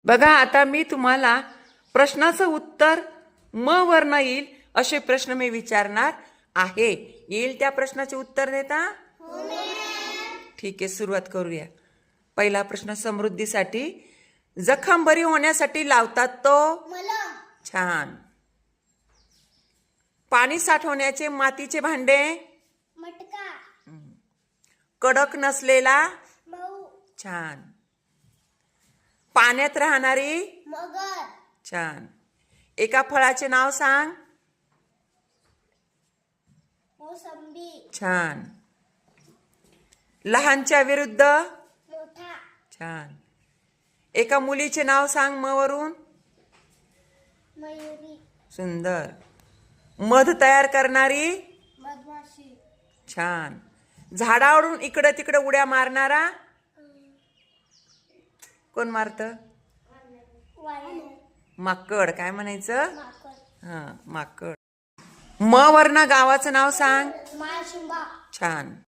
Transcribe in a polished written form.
बघा, आता मी तुम्हाला प्रश्नाचं उत्तर म वर्ण येईल असे प्रश्न मी विचारणार आहे. येईल त्या प्रश्नाचे उत्तर देता? ठीक आहे, सुरुवात करूया. पहिला प्रश्न समृद्धीसाठी. जखम बरी होण्यासाठी लावतात तो? छान. पाणी साठवण्याचे मातीचे भांडे? मटका. कडक नसलेला? मऊ. छान. पाण्यात राहणारी? मगर. छान. एका फळाचे नाव सांग. मोसंबी. छान. लहानच्या विरुद्ध? मोठा. छान. एका मुलीचे नाव सांग म वरून. मयुरी. सुंदर. मध तयार करणारी? मधमाशी. छान. झाडावरून इकडं तिकडं उड्या मारणारा? कोण मारत? माकड. काय म्हणायचं? हा, माकड. म वर्ण गावाचं नाव सांग. माळशिंबा. छान.